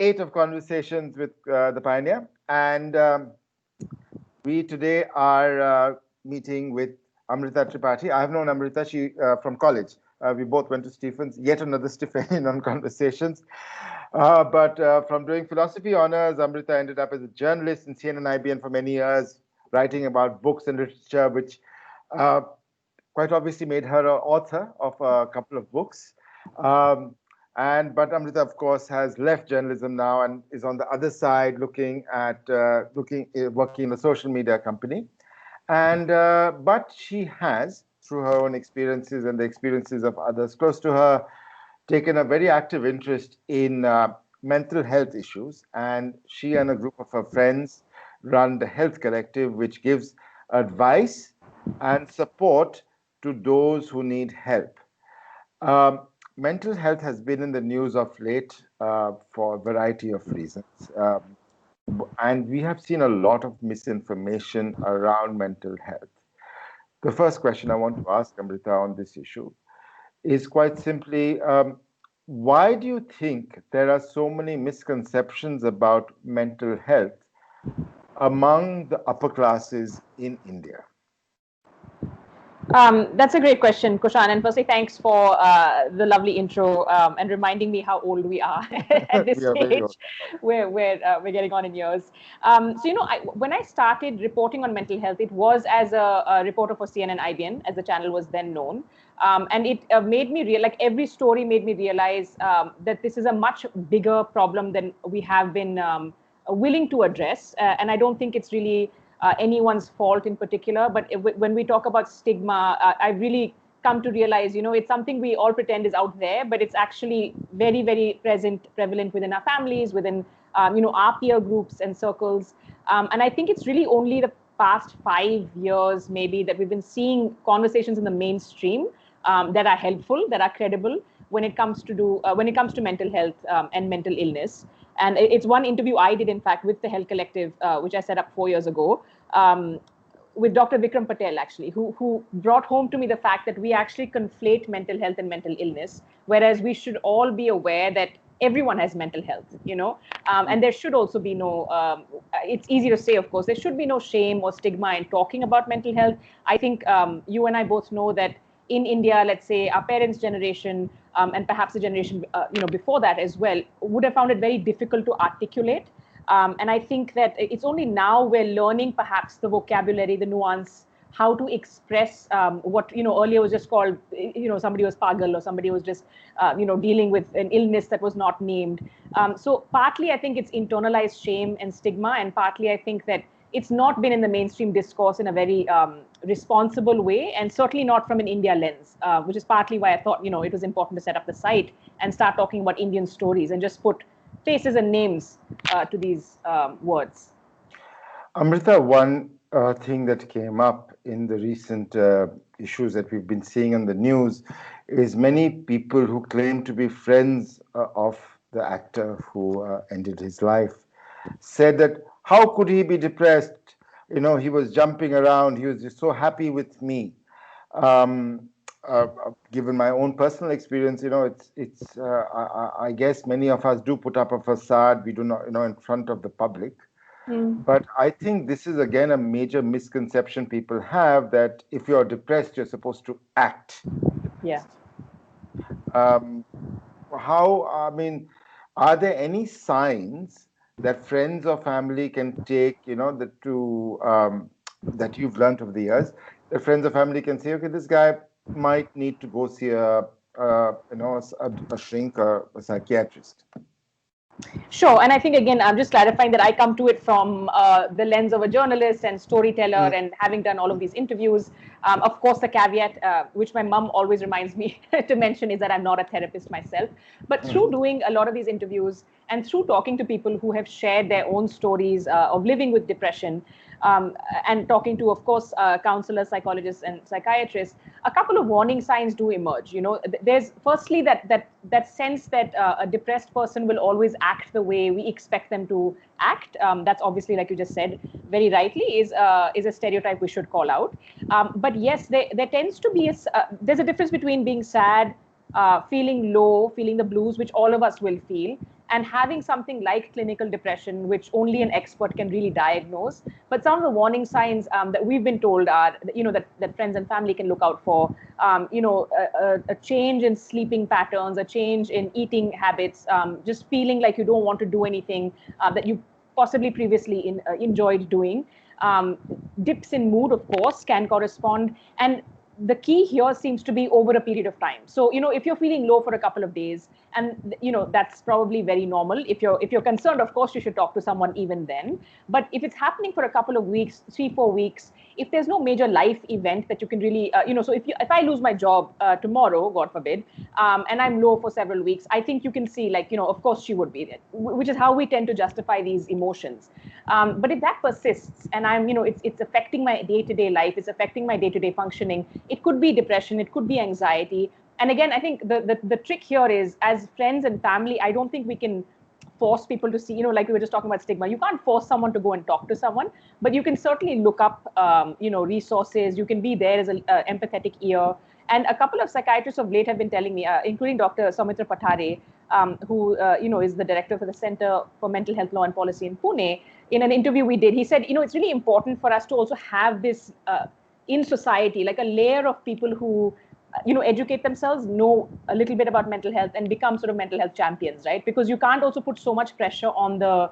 8 of Conversations with the Pioneer. And we today are meeting with Amrita Tripathi. I have known Amrita from college. We both went to Stephens, yet another Stephen on Conversations. But from doing philosophy honors, Amrita ended up as a journalist in CNN IBN for many years, writing about books and literature, which quite obviously made her an author of a couple of books. But Amrita, of course, has left journalism now and is on the other side, working in a social media company. But she has, through her own experiences and the experiences of others close to her, taken a very active interest in mental health issues. And she and a group of her friends run the Health Collective, which gives advice and support to those who need help. Mental health has been in the news of late for a variety of reasons. And we have seen a lot of misinformation around mental health. The first question I want to ask Amrita on this issue is quite simply, why do you think there are so many misconceptions about mental health among the upper classes in India? That's a great question, Kushan. And firstly, thanks for the lovely intro and reminding me how old we are at this stage, where we're getting on in years. When I started reporting on mental health, it was as a reporter for CNN IBN, as the channel was then known. And it made me realize, like every story made me realize that this is a much bigger problem than we have been willing to address. And I don't think it's really anyone's fault in particular, but when we talk about stigma, I've really come to realize, it's something we all pretend is out there, but it's actually very, very prevalent within our families, within, our peer groups and circles. And I think it's really only the past 5 years, maybe, that we've been seeing conversations in the mainstream that are helpful, that are credible when it comes to mental health and mental illness. And it's one interview I did, in fact, with the Health Collective, which I set up 4 years ago, with Dr. Vikram Patel, actually, who brought home to me the fact that we actually conflate mental health and mental illness, whereas we should all be aware that everyone has mental health, and there should also be no, it's easy to say, of course, there should be no shame or stigma in talking about mental health. I think you and I both know that in India, let's say our parents' generation, and perhaps the generation before that as well, would have found it very difficult to articulate. And I think that it's only now we're learning perhaps the vocabulary, the nuance, how to express what earlier was just called, somebody was pagal, or somebody was just dealing with an illness that was not named. So partly I think it's internalized shame and stigma, and partly I think that it's not been in the mainstream discourse in a very responsible way, and certainly not from an India lens, which is partly why I thought, it was important to set up the site and start talking about Indian stories and just put faces and names to these words. Amrita, one thing that came up in the recent issues that we've been seeing on the news is many people who claim to be friends of the actor who ended his life said that, how could he be depressed? He was jumping around. He was just so happy with me. Given my own personal experience, I guess many of us do put up a facade. We do not, in front of the public. But I think this is, again, a major misconception people have, that if you're depressed, you're supposed to act. Yeah. Are there any signs that friends or family can take, that you've learned over the years, that friends or family can say, okay, this guy might need to go see a shrink or a psychiatrist? Sure. And I think, again, I'm just clarifying that I come to it from the lens of a journalist and storyteller, and having done all of these interviews. Of course, the caveat, which my mom always reminds me to mention, is that I'm not a therapist myself. But through doing a lot of these interviews and through talking to people who have shared their own stories of living with depression, and talking to, of course, counselors, psychologists, and psychiatrists, a couple of warning signs do emerge. There's firstly that sense that a depressed person will always act the way we expect them to act. That's obviously, like you just said, very rightly, is a stereotype we should call out. But yes, there tends to be there's a difference between being sad, feeling low, feeling the blues, which all of us will feel, and having something like clinical depression, which only an expert can really diagnose. But some of the warning signs that we've been told are, that friends and family can look out for, a change in sleeping patterns, a change in eating habits, just feeling like you don't want to do anything that you possibly previously enjoyed doing. Dips in mood, of course, can correspond. And the key here seems to be over a period of time. So, if you're feeling low for a couple of days, and that's probably very normal. If you're concerned, of course, you should talk to someone even then. But if it's happening for a couple of weeks, 3-4 weeks, if there's no major life event that you can really, so if I lose my job tomorrow, God forbid, and I'm low for several weeks, I think you can see, of course she would be there, which is how we tend to justify these emotions. But if that persists, and it's affecting my day-to-day life, it's affecting my day-to-day functioning, it could be depression, it could be anxiety. And again, I think the trick here is, as friends and family, I don't think we can force people to see, like we were just talking about stigma. You can't force someone to go and talk to someone, but you can certainly look up, resources. You can be there as an empathetic ear. And a couple of psychiatrists of late have been telling me, including Dr. Soumitra Pathare, who, is the director for the Center for Mental Health Law and Policy in Pune. In an interview we did, he said, it's really important for us to also have this in society, like a layer of people who, educate themselves, know a little bit about mental health, and become sort of mental health champions, right? Because you can't also put so much pressure on the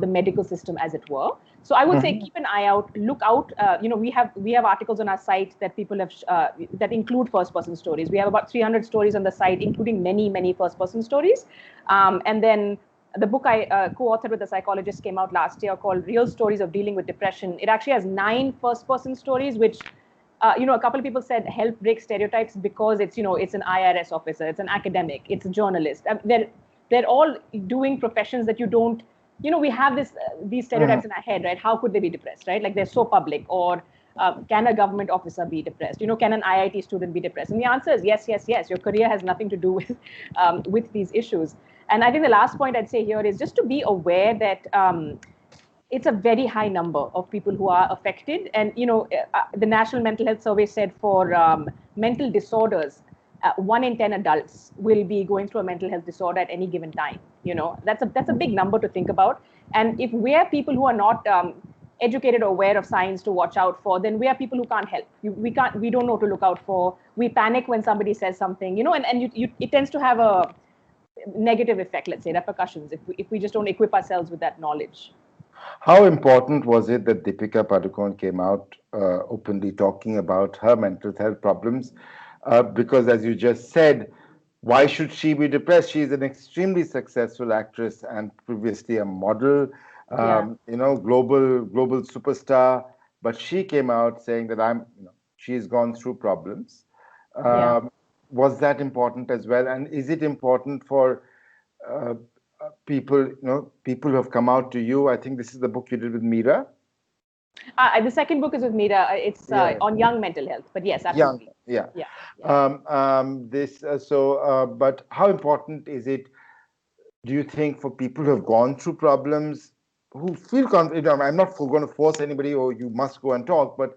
medical system, as it were. So I would say keep an eye out, look out. We have articles on our site that people have that include first-person stories. We have about 300 stories on the site, including many first-person stories. And then the book I co-authored with a psychologist came out last year, called Real Stories of Dealing with Depression. It actually has 9 first-person stories, which a couple of people said help break stereotypes, because it's an IRS officer, it's an academic, it's a journalist. They're all doing professions that you don't, we have these stereotypes in our head, right? How could they be depressed, right? Like, they're so public. Or can a government officer be depressed? Can an IIT student be depressed? And the answer is yes. Your career has nothing to do with these issues. And I think the last point I'd say here is just to be aware that it's a very high number of people who are affected. And, the National Mental Health Survey said for mental disorders, 1 in 10 adults will be going through a mental health disorder at any given time. That's a big number to think about. And if we are people who are not educated or aware of signs to watch out for, then we are people who can't help. We don't know to look out for. We panic when somebody says something, and it tends to have a negative effect, let's say, repercussions, if we just don't equip ourselves with that knowledge. How important was it that Deepika Padukone came out openly talking about her mental health problems? Because, as you just said, why should she be depressed? She is an extremely successful actress and previously a model, global superstar. But she came out saying that she's gone through problems. Was that important as well? And is it important for people who have come out to you? I think this is the book you did with Meera. The second book is with Meera. It's on young mental health, but yes, absolutely. But how important is it, do you think, for people who have gone through problems, who feel confident? I'm not going to force anybody, or you must go and talk, but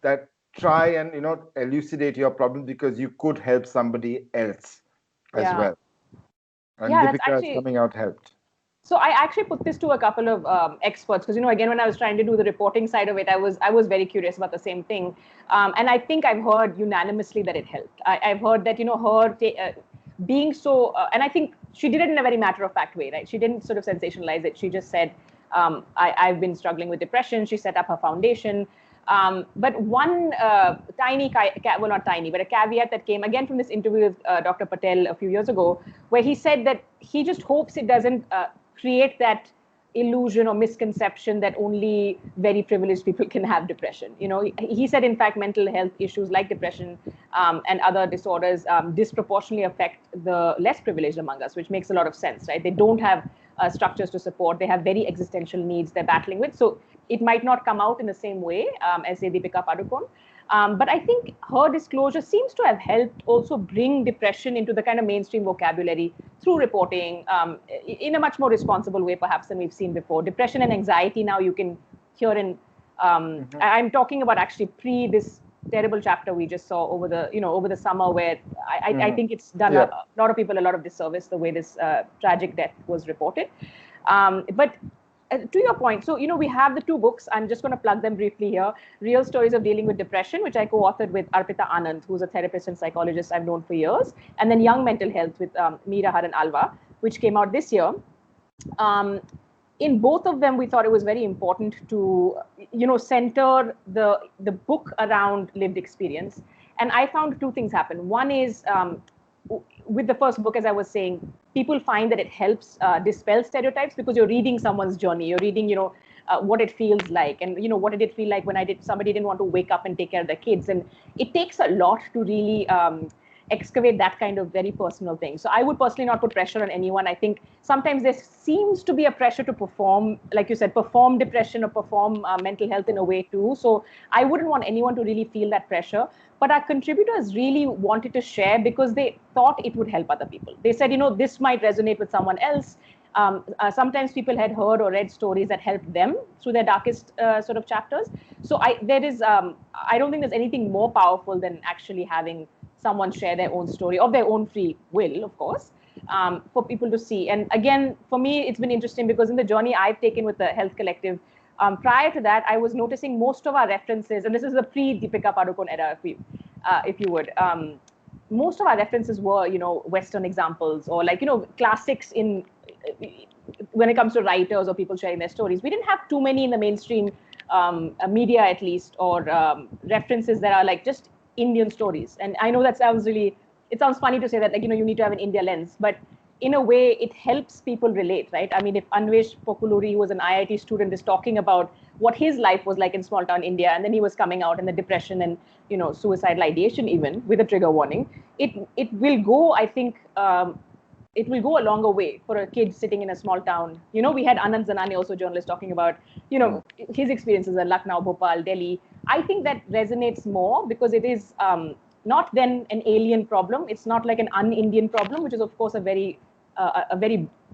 that try and elucidate your problem, because you could help somebody else as well. And Deepika is coming out helped. So I actually put this to a couple of experts, because again, when I was trying to do the reporting side of it, I was very curious about the same thing, and I think I've heard unanimously that it helped. I've heard that her being so, and I think she did it in a very matter-of-fact way, right? She didn't sort of sensationalize it. She just said, I've been struggling with depression. She set up her foundation. But one not tiny, but a caveat that came again from this interview with Dr. Patel a few years ago, where he said that he just hopes it doesn't create that illusion or misconception that only very privileged people can have depression. He said, in fact, mental health issues like depression and other disorders disproportionately affect the less privileged among us, which makes a lot of sense, right? They don't have structures to support. They have very existential needs they're battling with. So it might not come out in the same way as, say, Deepika Padukone. But I think her disclosure seems to have helped also bring depression into the kind of mainstream vocabulary through reporting in a much more responsible way, perhaps, than we've seen before. Depression and anxiety now you can hear in, I'm talking about actually pre this terrible chapter we just saw over the summer, where I think it's done a lot of people a lot of disservice the way this tragic death was reported. But to your point, so we have the two books. I'm just going to plug them briefly here. Real Stories of Dealing with Depression, which I co-authored with Arpita Anand, who's a therapist and psychologist I've known for years, and then Young Mental Health with Meera Haran Alva, which came out this year. In both of them, we thought it was very important to, center the book around lived experience. And I found two things happen. One is, with the first book, as I was saying, people find that it helps dispel stereotypes, because you're reading someone's journey. You're reading, what it feels like, and what did it feel like when somebody didn't want to wake up and take care of their kids. And it takes a lot to really excavate that kind of very personal thing. So I would personally not put pressure on anyone. I think sometimes there seems to be a pressure to perform, like you said, perform depression or perform mental health in a way too. So I wouldn't want anyone to really feel that pressure. But our contributors really wanted to share because they thought it would help other people. They said, this might resonate with someone else. Sometimes people had heard or read stories that helped them through their darkest sort of chapters. So I don't think there's anything more powerful than actually having someone share their own story of their own free will, of course, for people to see. And again, for me, it's been interesting because in the journey I've taken with the Health Collective, prior to that, I was noticing most of our references, and this is the pre-Deepika Padukone era, if you would, most of our references were, Western examples or classics when it comes to writers or people sharing their stories. We didn't have too many in the mainstream media, at least, or references that are just Indian stories. And I know that it sounds funny to say that, you need to have an India lens, but in a way, it helps people relate, right? I mean, if Anvesh Pokuluri, who was an IIT student, is talking about what his life was like in small town India, and then he was coming out in the depression and, suicidal ideation, even with a trigger warning, it will go, I think, it will go a longer way for a kid sitting in a small town. We had Anand Zanani, also a journalist, talking about, his experiences in Lucknow, Bhopal, Delhi. I think that resonates more because it is not then an alien problem. It's not like an un-Indian problem, which is, of course, a very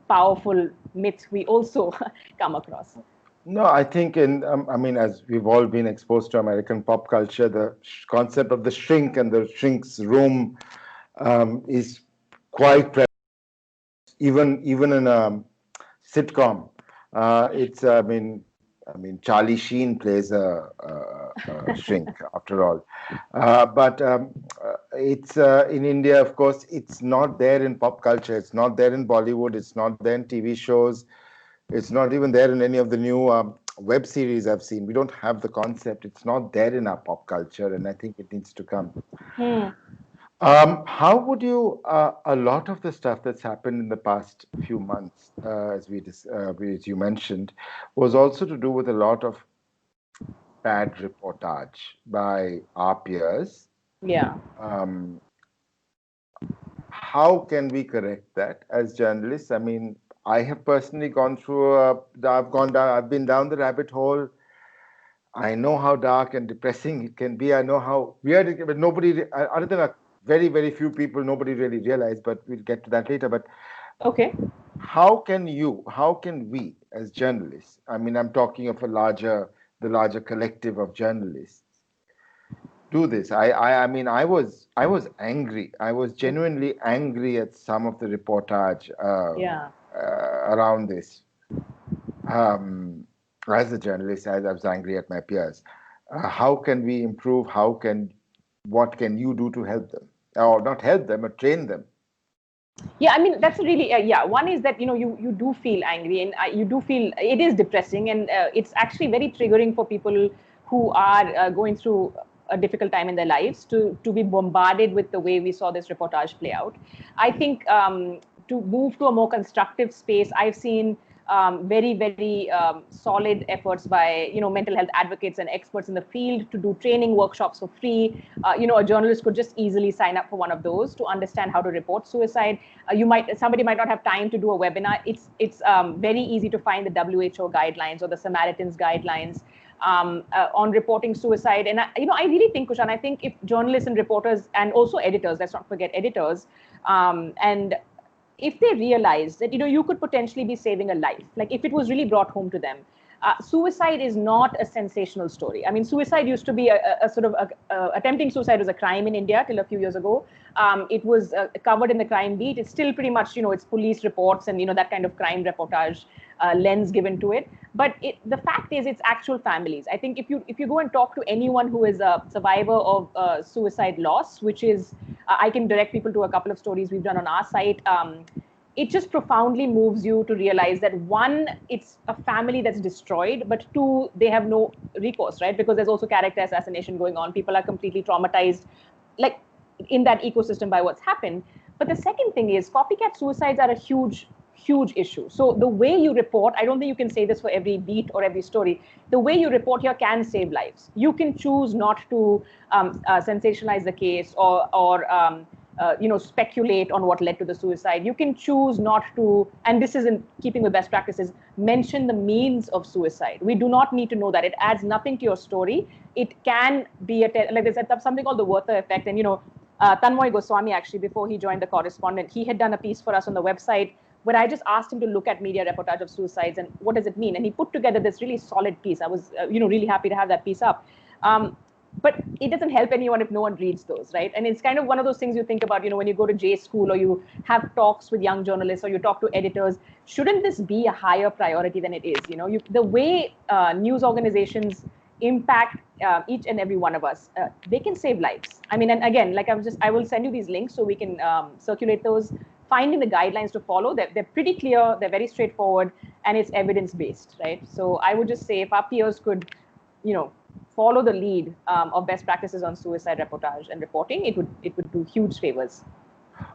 powerful myth we also come across. No, I think as we've all been exposed to American pop culture, the concept of the shrink and the shrink's room is quite present, even in a sitcom. Charlie Sheen plays a shrink after all. But it's in India, of course, it's not there in pop culture. It's not there in Bollywood. It's not there in TV shows. It's not even there in any of the new web series I've seen. We don't have the concept. It's not there in our pop culture, and I think it needs to come. How would you, a lot of the stuff that's happened in the past few months, as you mentioned, was also to do with a lot of bad reportage by our peers. Yeah. How can we correct that as journalists? I mean, I have personally gone through, I've been down the rabbit hole. I know how dark and depressing it can be. I know how weird it can be. But nobody, other than a very, very few people, nobody really realized, but we'll get to that later. But okay, how can we as journalists, I mean, I'm talking of the larger collective of journalists, do this? I mean, I was angry. I was genuinely angry at some of the reportage around this. As a journalist, as I was angry at my peers. How can we improve? What can you do to help them? Or not help them, but train them? Yeah, I mean, that's really, one is that, you do feel angry, and you do feel it is depressing, and it's actually very triggering for people who are going through a difficult time in their lives to be bombarded with the way we saw this reportage play out. I think to move to a more constructive space, I've seen very, very solid efforts by, mental health advocates and experts in the field to do training workshops for free. A journalist could just easily sign up for one of those to understand how to report suicide. Somebody might not have time to do a webinar. It's very easy to find the WHO guidelines or the Samaritans guidelines on reporting suicide. And I really think, Kushan, I think if journalists and reporters, and also editors, let's not forget editors, and if they realize that, you could potentially be saving a life, like if it was really brought home to them, suicide is not a sensational story. I mean, suicide used to be a sort of attempting suicide was a crime in India till a few years ago. It was covered in the crime beat. It's still pretty much, it's police reports and, that kind of crime reportage lens given to it. But the fact is, it's actual families. I think if you go and talk to anyone who is a survivor of suicide loss, which is, I can direct people to a couple of stories we've done on our site. It just profoundly moves you to realize that, one, it's a family that's destroyed, but two, they have no recourse, right? Because there's also character assassination going on. People are completely traumatized, like in that ecosystem by what's happened. But the second thing is, copycat suicides are a huge issue. So the way you report, I don't think you can say this for every beat or every story. The way you report here can save lives. You can choose not to sensationalize the case or speculate on what led to the suicide. You can choose not to, and this is in keeping with best practices, mention the means of suicide. We do not need to know that. It adds nothing to your story. It can be like there's something called the Werther effect. And Tanmoy Goswami, actually, before he joined The Correspondent, he had done a piece for us on the website where I just asked him to look at media reportage of suicides and what does it mean. And he put together this really solid piece. I was, really happy to have that piece up. But it doesn't help anyone if no one reads those, right? And it's kind of one of those things you think about, when you go to J school or you have talks with young journalists or you talk to editors. Shouldn't this be a higher priority than it is? The way news organizations impact each and every one of us, they can save lives. I mean, and again, like I will send you these links so we can circulate those. Finding the guidelines to follow, they're pretty clear, they're very straightforward, and it's evidence-based, right? So I would just say if our peers could, follow the lead of best practices on suicide reportage and reporting, it would do huge favors.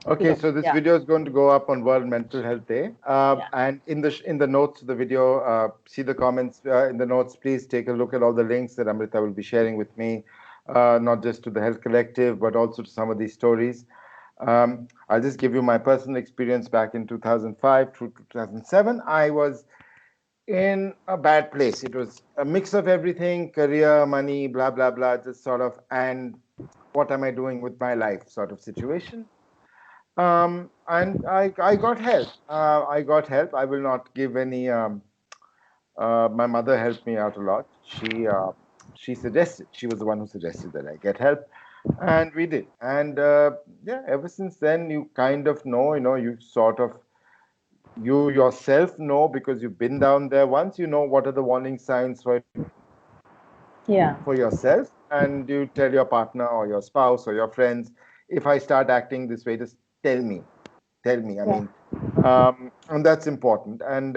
Okay, so this video is going to go up on World Mental Health Day, and in the notes of the video, see the comments in the notes. Please take a look at all the links that Amrita will be sharing with me, not just to the Health Collective, but also to some of these stories. I'll just give you my personal experience. Back in 2005 through 2007, I was in a bad place. It was a mix of everything: career, money, blah, blah, blah, just sort of, and what am I doing with my life sort of situation. And I got help. I got help. I will not give any. My mother helped me out a lot. She suggested. She was the one who suggested that I get help, and we did. And ever since then, you kind of know. You sort of, you yourself know, because you've been down there once. You know what are the warning signs for yourself, and you tell your partner or your spouse or your friends, if I start acting this way, just tell me. I mean, and that's important. And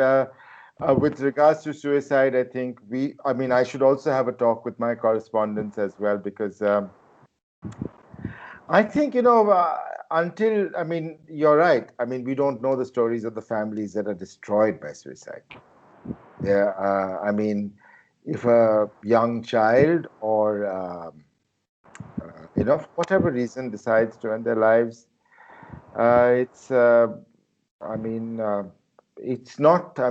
with regards to suicide, I think I should also have a talk with my correspondents as well, because I think, until, you're right. I mean, we don't know the stories of the families that are destroyed by suicide. If a young child or, for whatever reason decides to end their lives, it's not, I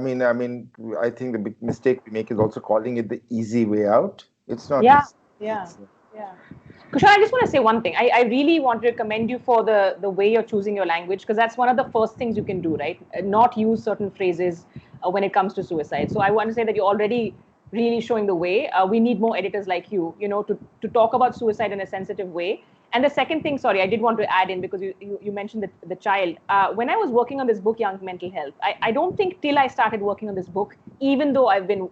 think the big mistake we make is also calling it the easy way out. It's not easy. Kushan, I just want to say one thing. I really want to commend you for the way you're choosing your language, because that's one of the first things you can do, right? Not use certain phrases when it comes to suicide. So I want to say that you're already really showing the way. We need more editors like you, to talk about suicide in a sensitive way. And the second thing, sorry, I did want to add in, because you mentioned the child. When I was working on this book, Young Mental Health, I don't think till I started working on this book, even though I've been,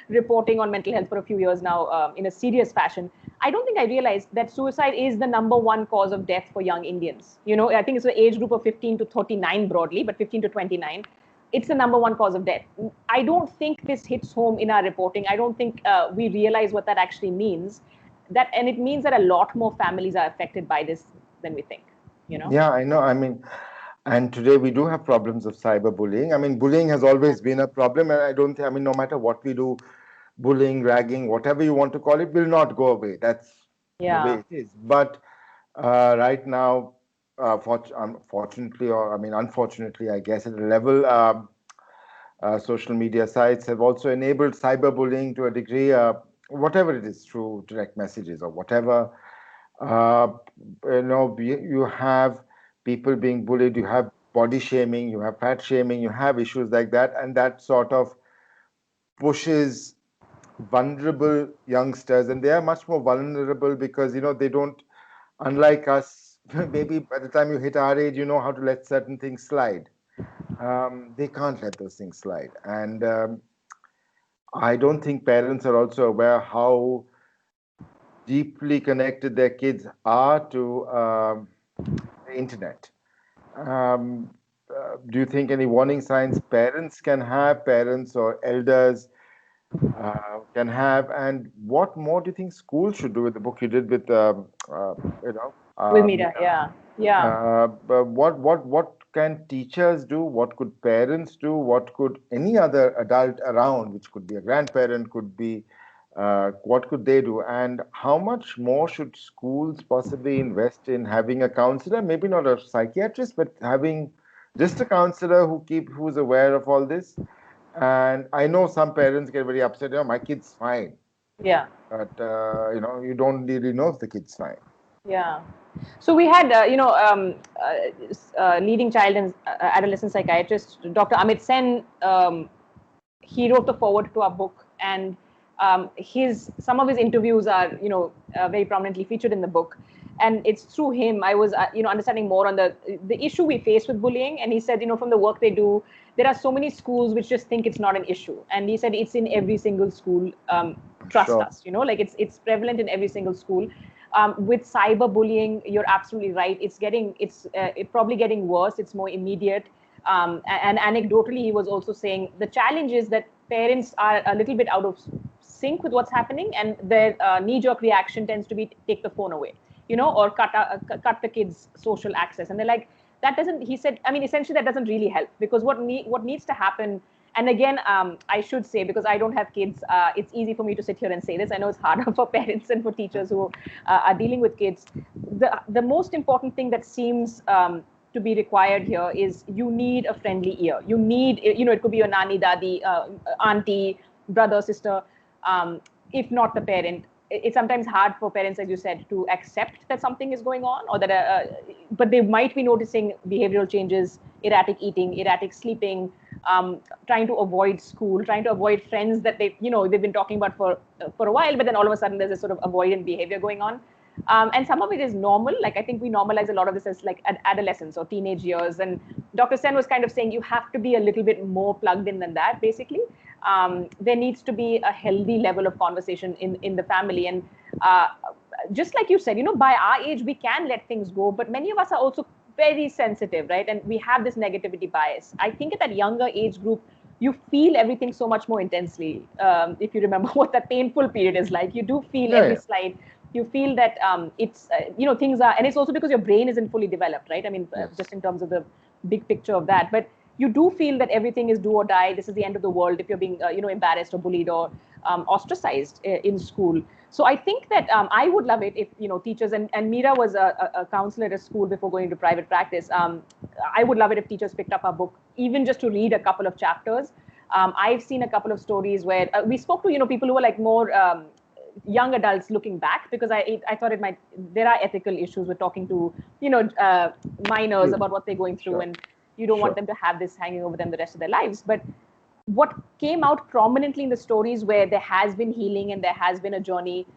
reporting on mental health for a few years now in a serious fashion, I don't think I realized that suicide is the #1 cause of death for young Indians. I think it's the age group of 15 to 39 broadly, but 15 to 29. It's the #1 cause of death. I don't think this hits home in our reporting. I don't think we realize what that actually means. And it means that a lot more families are affected by this than we think. Yeah, I know. And today we do have problems of cyberbullying. Bullying has always been a problem, and I don't think, no matter what we do, bullying, ragging, whatever you want to call it, will not go away. That's the way it is. But right now, unfortunately, I guess, at a level, social media sites have also enabled cyberbullying to a degree, whatever it is, through direct messages or whatever. You have people being bullied, you have body shaming, you have fat shaming, you have issues like that, and that sort of pushes vulnerable youngsters, and they are much more vulnerable because, they don't, unlike us, maybe by the time you hit our age, you know how to let certain things slide. They can't let those things slide. And I don't think parents are also aware how deeply connected their kids are to the internet. Do you think any warning signs parents can have, parents or elders can have, and what more do you think schools should do with the book you did with, with Mira? Yeah. But what can teachers do? What could parents do? What could any other adult around, which could be a grandparent, could be, what could they do? And how much more should schools possibly invest in having a counselor, maybe not a psychiatrist, but having just a counselor who's aware of all this? And I know some parents get very upset, my kid's fine. Yeah. But, you don't really know if the kid's fine. Yeah. So we had, leading child and adolescent psychiatrist, Dr. Amit Sen. He wrote the foreword to our book, and some of his interviews are, very prominently featured in the book. And it's through him I was, understanding more on the issue we face with bullying. And he said, from the work they do, there are so many schools which just think it's not an issue. And he said it's in every single school. Trust us, like it's prevalent in every single school. With cyberbullying, you're absolutely right. It's probably getting worse. It's more immediate. And anecdotally, he was also saying the challenge is that parents are a little bit out of sync with what's happening, and their knee-jerk reaction tends to be take the phone away, or cut the kids' social access. And they're like, that doesn't. He said, essentially, that doesn't really help, because what needs to happen. And again, I should say, because I don't have kids, it's easy for me to sit here and say this. I know it's harder for parents and for teachers who are dealing with kids. The most important thing that seems to be required here is you need a friendly ear. You need, it could be your nani, dadi, auntie, brother, sister, if not the parent. It's sometimes hard for parents, as you said, to accept that something is going on, or that, but they might be noticing behavioral changes, erratic eating, erratic sleeping, trying to avoid school, trying to avoid friends that they've been talking about for a while, but then all of a sudden there's a sort of avoidant behavior going on. And some of it is normal. Like, I think we normalize a lot of this as like adolescence or teenage years. And Dr. Sen was kind of saying you have to be a little bit more plugged in than that, basically. There needs to be a healthy level of conversation in the family. And just like you said, by our age, we can let things go, but many of us are also very sensitive, right? And we have this negativity bias. I think at that younger age group, you feel everything so much more intensely. If you remember what that painful period is like, you do feel every slide. You feel that it's, things are, and it's also because your brain isn't fully developed, right? Just in terms of the big picture of that. But you do feel that everything is do or die. This is the end of the world if you're being, embarrassed or bullied or ostracized in school. So I think that I would love it if, teachers, and Mira was a counselor at a school before going to private practice. I would love it if teachers picked up our book, even just to read a couple of chapters. I've seen a couple of stories where we spoke to, people who were like more young adults looking back, because I thought there are ethical issues with talking to, minors about what they're going through, and you don't want them to have this hanging over them the rest of their lives. But what came out prominently in the stories where there has been healing and there has been a journey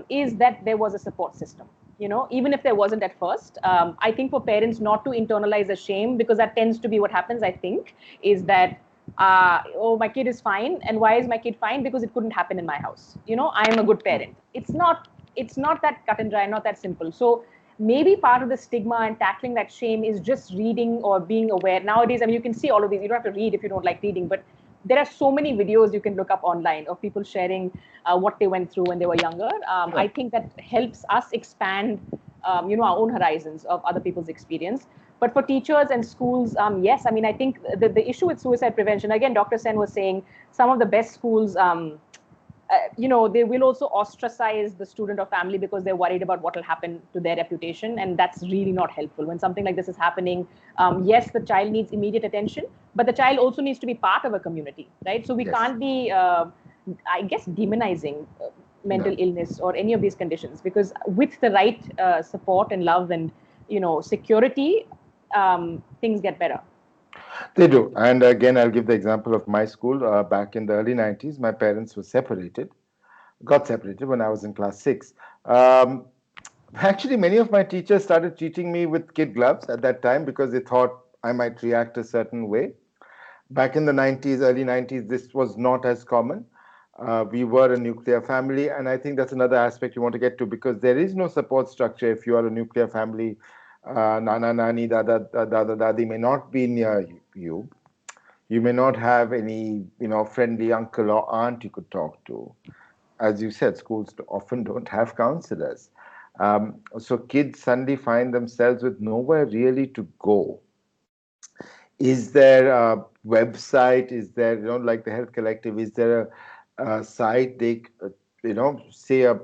is that there was a support system, even if there wasn't at first. I think for parents not to internalize the shame, because that tends to be what happens, I think, is that, oh, my kid is fine. And why is my kid fine? Because it couldn't happen in my house. I am a good parent. It's not that cut and dry, not that simple. So maybe part of the stigma and tackling that shame is just reading or being aware. Nowadays, you can see all of these. You don't have to read if you don't like reading, but there are so many videos you can look up online of people sharing what they went through when they were younger. I think that helps us expand, our own horizons of other people's experience. But for teachers and schools, yes, I think the issue with suicide prevention, again, Dr. Sen was saying some of the best schools, they will also ostracize the student or family because they're worried about what will happen to their reputation. And that's really not helpful. When something like this is happening, yes, the child needs immediate attention, but the child also needs to be part of a community, right? So we can't be, I guess, demonizing mental illness or any of these conditions, because with the right support and love and, security, things get better. They do. And again, I'll give the example of my school. Back in the early 90s, my parents were separated, got separated when I was in class six. Um, Actually, many of my teachers started treating me with kid gloves at that time because they thought I might react a certain way. Back in the 90s, early 90s, this was not as common. We were a nuclear family, and I think that's another aspect you want to get to because there is no support structure if you are a nuclear family. Nana, nani, dada, dadi may not be near you. You may not have any, friendly uncle or aunt you could talk to. As you said, schools often don't have counselors. So kids suddenly find themselves with nowhere really to go. Is there a website? Is there, like the Health Collective, is there a site they, say a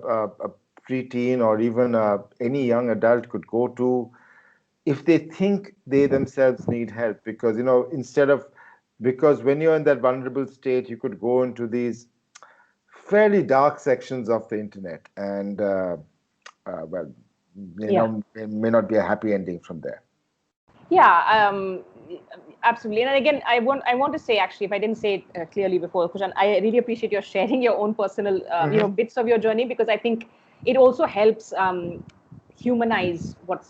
preteen or even any young adult could go to if they think they themselves need help? Because, because when you're in that vulnerable state, you could go into these fairly dark sections of the internet and, well, Yeah. it may not be a happy ending from there. Yeah, absolutely. And again, I want to say, actually, if I didn't say it clearly before, Kushan, I really appreciate your sharing your own personal bits of your journey, because I think it also helps humanize what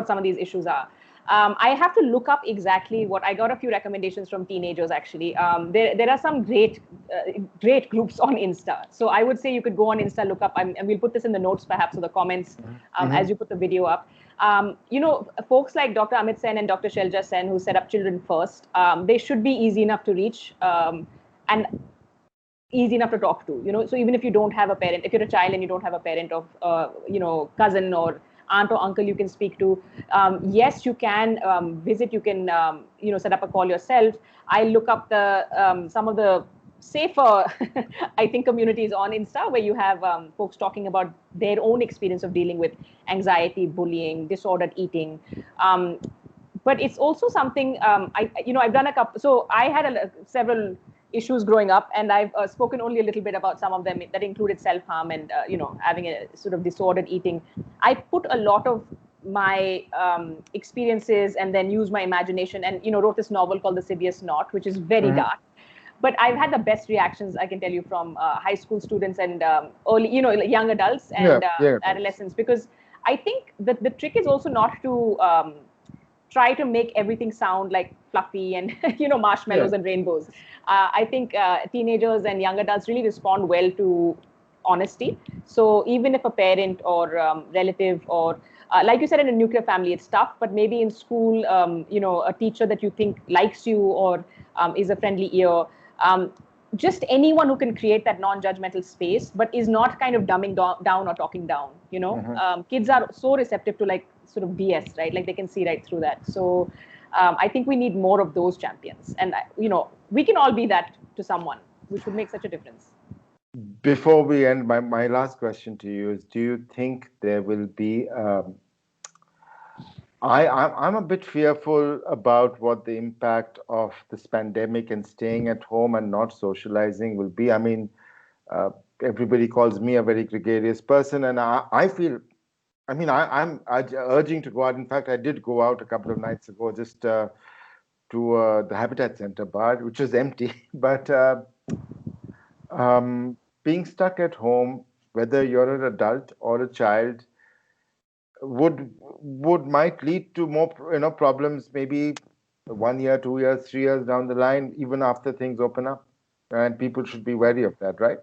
some of these issues are. I have to look up exactly what I got. A few recommendations from teenagers, actually. There are some great groups on Insta. So I would say you could go on Insta, look up, and we'll put this in the notes perhaps or the comments as you put the video up. Folks like Dr. Amit Sen and Dr. Shelja Sen, who set up Children First, they should be easy enough to reach and easy enough to talk to. So even if you don't have a parent, if you're a child and you don't have a parent of, cousin or aunt or uncle you can speak to, yes, you can visit, you can, set up a call yourself. I look up some of the safer, I think, communities on Insta where you have folks talking about their own experience of dealing with anxiety, bullying, disordered eating. But it's also something I've done a couple. So I had several issues growing up, and I've spoken only a little bit about some of them that included self-harm and having a sort of disordered eating. I put a lot of my experiences and then used my imagination and wrote this novel called The Sidious Knot, which is very dark. But I've had the best reactions, I can tell you, from high school students and early, young adults and adolescents, because I think that the trick is also not to try to make everything sound like fluffy and marshmallows and rainbows. I think teenagers and young adults really respond well to honesty. So even if a parent or relative or like you said, in a nuclear family, it's tough, but maybe in school, a teacher that you think likes you or is a friendly ear, just anyone who can create that non-judgmental space, but is not kind of dumbing down or talking down. Kids are so receptive to like sort of BS, right? Like they can see right through that. So I think we need more of those champions, and we can all be that to someone, which would make such a difference. Before we end, my last question to you is: do you think there will be? I'm a bit fearful about what the impact of this pandemic and staying at home and not socializing will be. I mean, everybody calls me a very gregarious person, and I feel. I mean, I'm urging to go out. In fact, I did go out a couple of nights ago, just to the Habitat Center bar, which was empty. But being stuck at home, whether you're an adult or a child, might lead to more problems. Maybe 1 year, 2 years, 3 years down the line, even after things open up, and people should be wary of that, right?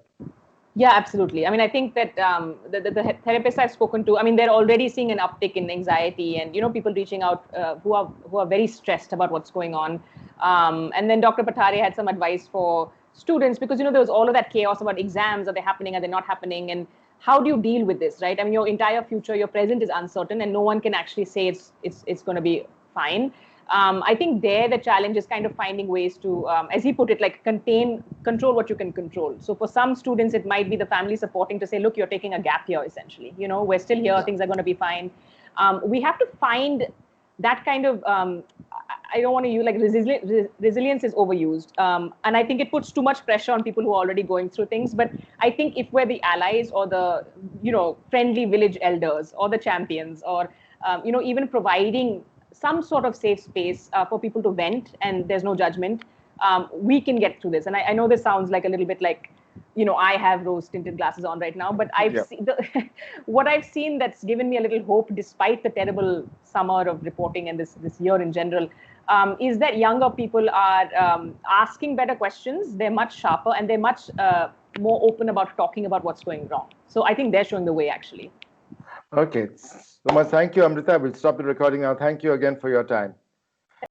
Yeah, absolutely. I mean, I think that the therapists I've spoken to, I mean, they're already seeing an uptick in anxiety and, people reaching out who are very stressed about what's going on. And then Dr. Patari had some advice for students because, there was all of that chaos about exams. Are they happening? Are they not happening? And how do you deal with this, right? I mean, your entire future, your present is uncertain and no one can actually say it's going to be fine. I think the challenge is kind of finding ways to, as he put it, like control what you can control. So for some students, it might be the family supporting to say, look, you're taking a gap here, essentially. We're still here, things are going to be fine. We have to find that kind of, I don't want to use, like, resilience is overused. And I think it puts too much pressure on people who are already going through things. But I think if we're the allies or the, friendly village elders or the champions or, even providing some sort of safe space for people to vent and there's no judgment, we can get through this. And I know this sounds like a little bit like, I have rose-tinted glasses on right now, but I've seen what I've seen that's given me a little hope, despite the terrible summer of reporting and this year in general, is that younger people are asking better questions. They're much sharper and they're much more open about talking about what's going wrong. So I think they're showing the way, actually. Okay. So much. Thank you, Amrita. We'll stop the recording now. Thank you again for your time.